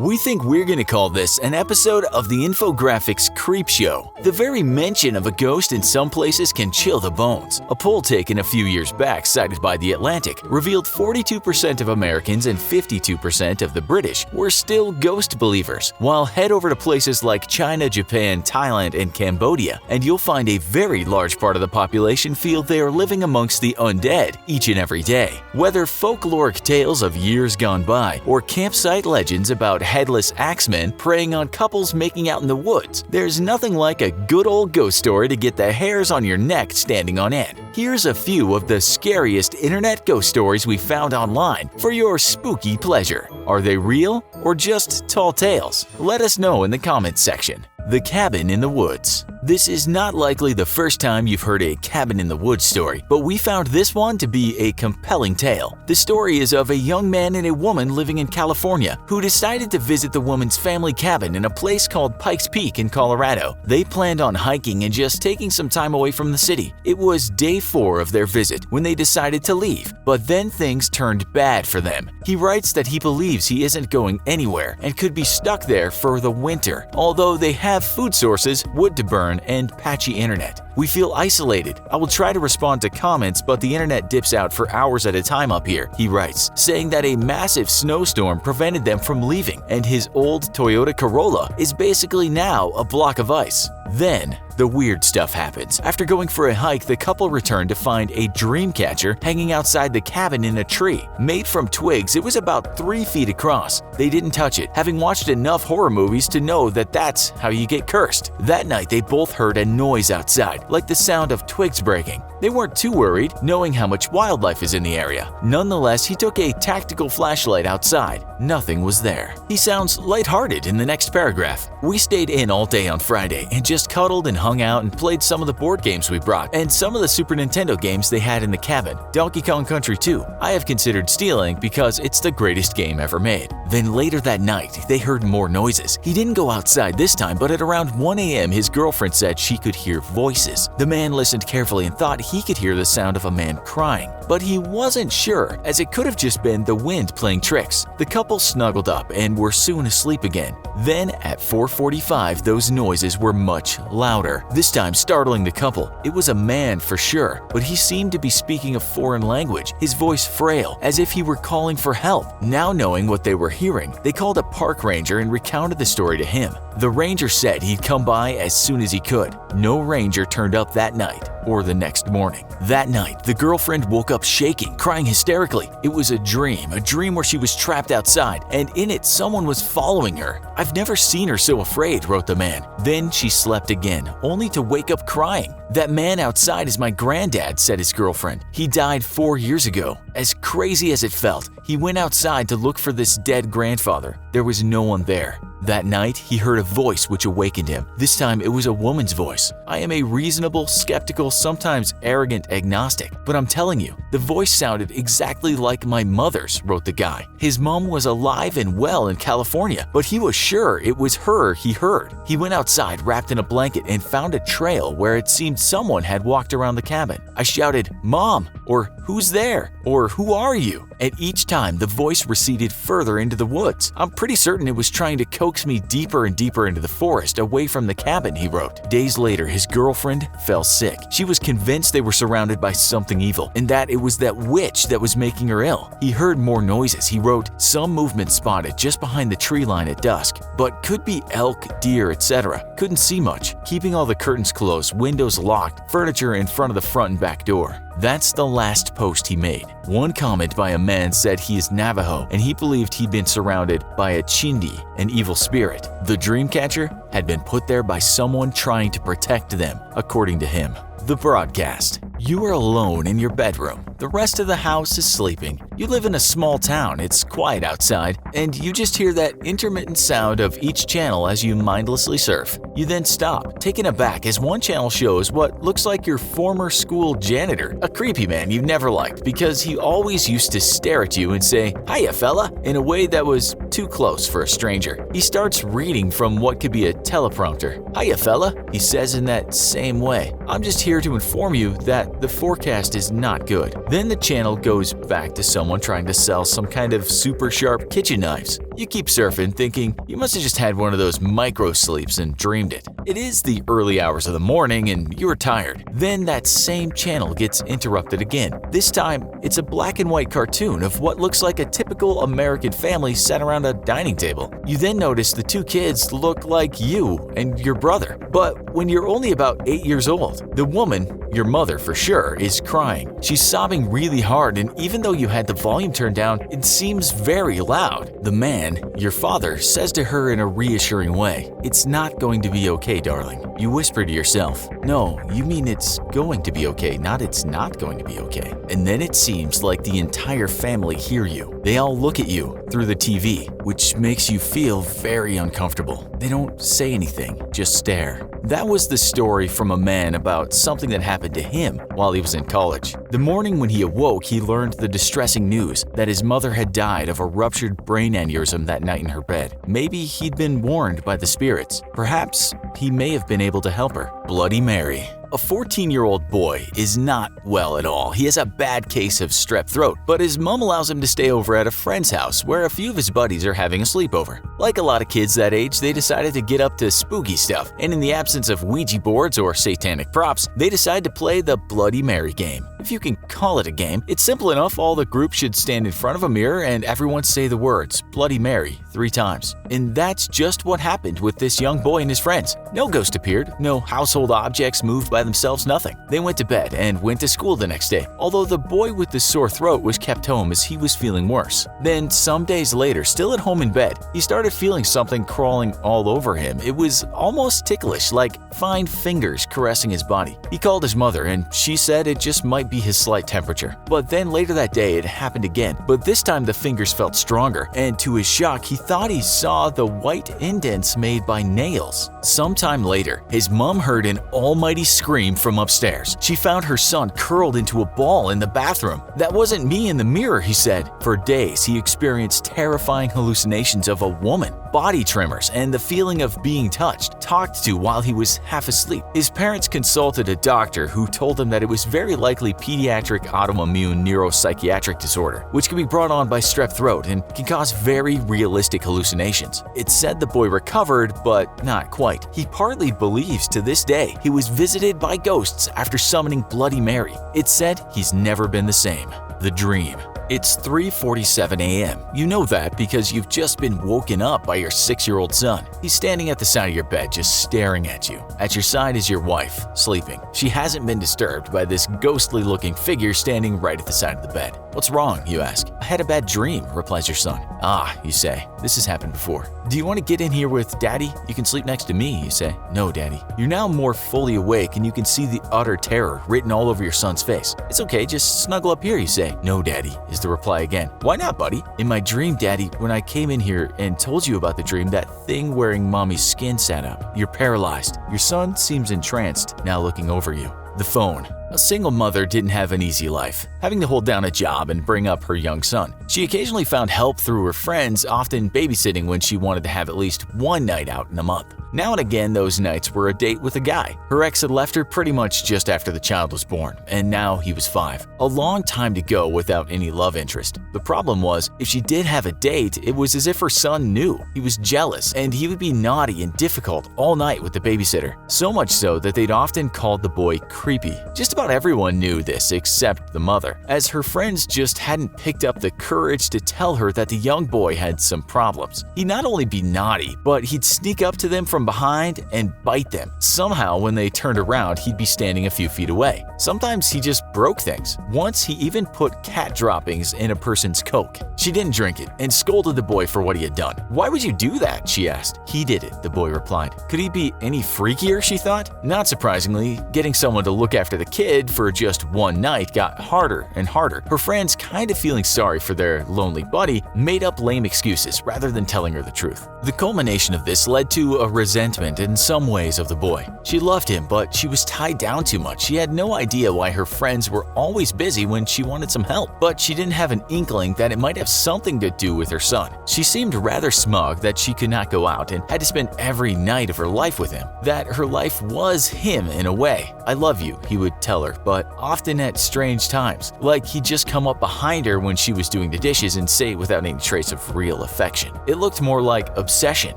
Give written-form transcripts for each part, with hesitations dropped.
We think we're gonna call this an episode of the Infographics Creep Show. The very mention of a ghost in some places can chill the bones. A poll taken a few years back, cited by The Atlantic, revealed 42% of Americans and 52% of the British were still ghost believers. While head over to places like China, Japan, Thailand, and Cambodia, and you'll find a very large part of the population feel they are living amongst the undead each and every day. Whether folkloric tales of years gone by or campsite legends about headless axemen preying on couples making out in the woods, there's nothing like a good old ghost story to get the hairs on your neck standing on end. Here's a few of the scariest internet ghost stories we found online for your spooky pleasure. Are they real or just tall tales? Let us know in the comments section. The Cabin in the Woods. This is not likely the first time you've heard a cabin in the woods story, but we found this one to be a compelling tale. The story is of a young man and a woman living in California who decided to visit the woman's family cabin in a place called Pikes Peak in Colorado. They planned on hiking and just taking some time away from the city. It was day 4 of their visit when they decided to leave, but then things turned bad for them. He writes that he believes he isn't going anywhere and could be stuck there for the winter, although they have food sources, wood to burn, and patchy internet. We feel isolated. I will try to respond to comments, but the internet dips out for hours at a time up here, he writes, saying that a massive snowstorm prevented them from leaving, and his old Toyota Corolla is basically now a block of ice. Then, the weird stuff happens. After going for a hike, the couple returned to find a dream catcher hanging outside the cabin in a tree. Made from twigs, it was about 3 feet across. They didn't touch it, having watched enough horror movies to know that that's how you get cursed. That night, they both heard a noise outside, like the sound of twigs breaking. They weren't too worried, knowing how much wildlife is in the area. Nonetheless, he took a tactical flashlight outside. Nothing was there. He sounds lighthearted in the next paragraph. We stayed in all day on Friday and just cuddled and hung out and played some of the board games we brought and some of the Super Nintendo games they had in the cabin. Donkey Kong Country 2, I have considered stealing because it's the greatest game ever made. Then later that night, they heard more noises. He didn't go outside this time, but at around 1 a.m. his girlfriend said she could hear voices. The man listened carefully and thought he could hear the sound of a man crying, but he wasn't sure, as it could have just been the wind playing tricks. The couple snuggled up and were soon asleep again. Then at 4:45, those noises were much louder, this time startling the couple. It was a man for sure, but he seemed to be speaking a foreign language, his voice frail, as if he were calling for help. Now knowing what they were hearing, they called a park ranger and recounted the story to him. The ranger said he'd come by as soon as he could. No ranger turned up that night or the next morning. That night, the girlfriend woke up shaking, crying hysterically. It was a dream where she was trapped outside, and in it someone was following her. I've never seen her so afraid, wrote the man. Then she slept again, only to wake up crying. That man outside is my granddad, said his girlfriend. He died 4 years ago. As crazy as it felt, he went outside to look for this dead grandfather. There was no one there. That night, he heard a voice which awakened him. This time, it was a woman's voice. I am a reasonable, skeptical, sometimes arrogant agnostic, but I'm telling you, the voice sounded exactly like my mother's, wrote the guy. His mom was alive and well in California, but he was sure it was her he heard. He went outside wrapped in a blanket and found a trail where it seemed someone had walked around the cabin. I shouted, "Mom," or "Who's there?" or "Who are you?" And each time, the voice receded further into the woods. I'm pretty certain it was trying to coax me deeper and deeper into the forest, away from the cabin, he wrote. Days later, his girlfriend fell sick. She was convinced they were surrounded by something evil, and that it was that witch that was making her ill. He heard more noises, he wrote. Some movement spotted just behind the tree line at dusk, but could be elk, deer, etc. Couldn't see much. Keeping all the curtains closed, windows locked, furniture in front of the front and back door. That's the last post he made. One comment by a man said he is Navajo and he believed he'd been surrounded by a chindi, an evil spirit. The dream catcher had been put there by someone trying to protect them, according to him. The broadcast. You are alone in your bedroom. The rest of the house is sleeping. You live in a small town, it's quiet outside, and you just hear that intermittent sound of each channel as you mindlessly surf. You then stop, taken aback as one channel shows what looks like your former school janitor, a creepy man you never liked because he always used to stare at you and say, "Hiya, fella," in a way that was too close for a stranger. He starts reading from what could be a teleprompter. "Hiya, fella," he says in that same way. "I'm just here to inform you that the forecast is not good." Then the channel goes back to someone trying to sell some kind of super sharp kitchen knives. You keep surfing, thinking you must have just had one of those micro sleeps and dreamed it. It is the early hours of the morning and you're tired. Then that same channel gets interrupted again. This time, it's a black and white cartoon of what looks like a typical American family sat around a dining table. You then notice the two kids look like you and your brother. But when you're only about 8 years old, the woman, your mother for sure, is crying. She's sobbing really hard, and even though you had the volume turned down, it seems very loud. The man, your father, says to her in a reassuring way, "It's not going to be okay, darling." You whisper to yourself, "No, you mean it's going to be okay, not it's not going to be okay." And then it seems like the entire family hear you. They all look at you through the TV, which makes you feel very uncomfortable. They don't say anything, just stare. That was the story from a man about something that happened to him while he was in college. The morning when he awoke, he learned the distressing news that his mother had died of a ruptured brain aneurysm that night in her bed. Maybe he'd been warned by the spirits. Perhaps he may have been able to help her. Bloody Mary. A 14-year-old boy is not well at all. He has a bad case of strep throat, but his mom allows him to stay over at a friend's house where a few of his buddies are having a sleepover. Like a lot of kids that age, they decided to get up to spooky stuff, and in the absence of Ouija boards or satanic props, they decide to play the Bloody Mary game. If you can call it a game, it's simple enough. All the group should stand in front of a mirror and everyone say the words Bloody Mary 3 times. And that's just what happened with this young boy and his friends. No ghost appeared, no household objects moved by themselves, nothing. They went to bed and went to school the next day, although the boy with the sore throat was kept home as he was feeling worse. Then some days later, still at home in bed, he started feeling something crawling all over him. It was almost ticklish, like fine fingers caressing his body. He called his mother and she said it just might be his slight temperature. But then later that day it happened again, but this time the fingers felt stronger, and to his shock he thought he saw the white indents made by nails. Sometime later, his mom heard an almighty scream from upstairs. She found her son curled into a ball in the bathroom. "That wasn't me in the mirror," he said. For days he experienced terrifying hallucinations of a woman, body tremors, and the feeling of being touched, talked to while he was half asleep. His parents consulted a doctor who told him that it was very likely pediatric autoimmune neuropsychiatric disorder, which can be brought on by strep throat and can cause very realistic hallucinations. It said the boy recovered, but not quite. He partly believes to this day he was visited by ghosts after summoning Bloody Mary. It said he's never been the same. The dream. It's 3:47 a.m. You know that because you've just been woken up by your 6-year-old son. He's standing at the side of your bed just staring at you. At your side is your wife, sleeping. She hasn't been disturbed by this ghostly-looking figure standing right at the side of the bed. "What's wrong?" you ask. "I had a bad dream," replies your son. "Ah," you say, "this has happened before." "Do you want to get in here with Daddy? You can sleep next to me," you say. "No, Daddy." You're now more fully awake and you can see the utter terror written all over your son's face. "It's okay, just snuggle up here," you say. "No, Daddy," is the reply again. "Why not, buddy?" "In my dream, Daddy, when I came in here and told you about the dream, that thing wearing Mommy's skin sat up. You're paralyzed." Your son seems entranced, now looking over you. The phone. A single mother didn't have an easy life, having to hold down a job and bring up her young son. She occasionally found help through her friends, often babysitting when she wanted to have at least one night out in a month. Now and again, those nights were a date with a guy. Her ex had left her pretty much just after the child was born, and now he was 5. A long time to go without any love interest. The problem was, if she did have a date, it was as if her son knew. He was jealous, and he would be naughty and difficult all night with the babysitter. So much so that they'd often called the boy creepy. Just about everyone knew this except the mother, as her friends just hadn't picked up the courage to tell her that the young boy had some problems. He'd not only be naughty, but he'd sneak up to them from behind and bite them. Somehow, when they turned around, he'd be standing a few feet away. Sometimes he just broke things. Once, he even put cat droppings in a person's Coke. She didn't drink it and scolded the boy for what he had done. "Why would you do that?" she asked. "He did it," the boy replied. Could he be any freakier, she thought? Not surprisingly, getting someone to look after the kid for just one night got harder and harder. Her friends, kind of feeling sorry for their lonely buddy, made up lame excuses rather than telling her the truth. The culmination of this led to a resentment in some ways of the boy. She loved him, but she was tied down too much. She had no idea why her friends were always busy when she wanted some help, but she didn't have an inkling that it might have something to do with her son. She seemed rather smug that she could not go out and had to spend every night of her life with him, that her life was him in a way. "I love you," he would tell tell her, but often at strange times, like he'd just come up behind her when she was doing the dishes and say it without any trace of real affection. It looked more like obsession,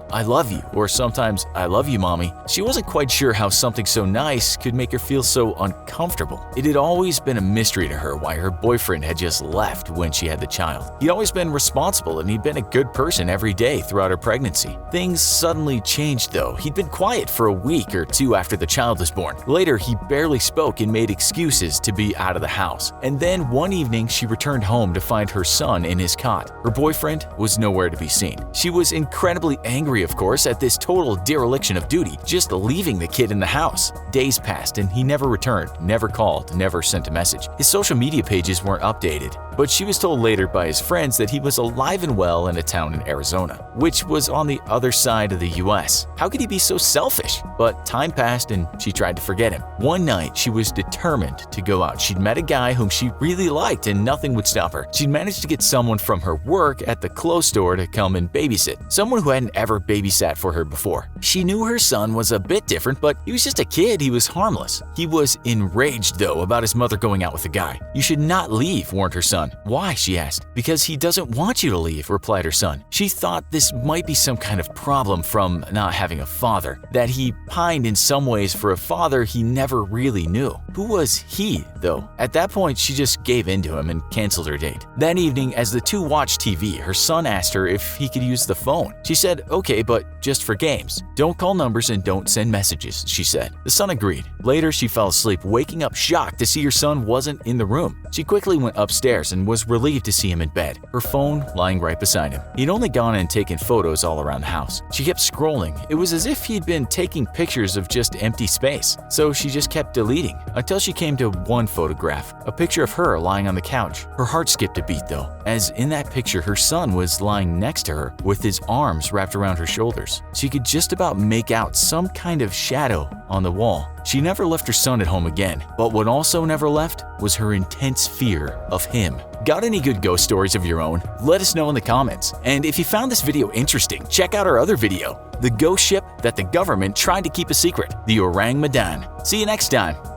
"I love you," or sometimes "I love you, mommy." She wasn't quite sure how something so nice could make her feel so uncomfortable. It had always been a mystery to her why her boyfriend had just left when she had the child. He'd always been responsible and he'd been a good person every day throughout her pregnancy. Things suddenly changed though. He'd been quiet for a week or two after the child was born. Later, he barely spoke and made excuses to be out of the house. And then one evening, she returned home to find her son in his cot. Her boyfriend was nowhere to be seen. She was incredibly angry, of course, at this total dereliction of duty, just leaving the kid in the house. Days passed and he never returned, never called, never sent a message. His social media pages weren't updated, but she was told later by his friends that he was alive and well in a town in Arizona, which was on the other side of the US. How could he be so selfish? But time passed and she tried to forget him. One night, she was determined to go out. She'd met a guy whom she really liked and nothing would stop her. She'd managed to get someone from her work at the clothes store to come and babysit, someone who hadn't ever babysat for her before. She knew her son was a bit different, but he was just a kid. He was harmless. He was enraged, though, about his mother going out with a guy. "You should not leave," warned her son. "Why?" she asked. "Because he doesn't want you to leave," replied her son. She thought this might be some kind of problem from not having a father, that he pined in some ways for a father he never really knew. Who was he, though? At that point, she just gave in to him and canceled her date. That evening, as the two watched TV, her son asked her if he could use the phone. She said, "Okay, but just for games. Don't call numbers and don't send messages," she said. The son agreed. Later, she fell asleep, waking up shocked to see her son wasn't in the room. She quickly went upstairs and was relieved to see him in bed, her phone lying right beside him. He'd only gone and taken photos all around the house. She kept scrolling. It was as if he'd been taking pictures of just empty space. So she just kept deleting until she came to one photograph, a picture of her lying on the couch. Her heart skipped a beat though, as in that picture her son was lying next to her with his arms wrapped around her shoulders. She could just about make out some kind of shadow on the wall. She never left her son at home again, but what also never left was her intense fear of him. Got any good ghost stories of your own? Let us know in the comments. And if you found this video interesting, check out our other video, the ghost ship that the government tried to keep a secret, the Orang Medan. See you next time.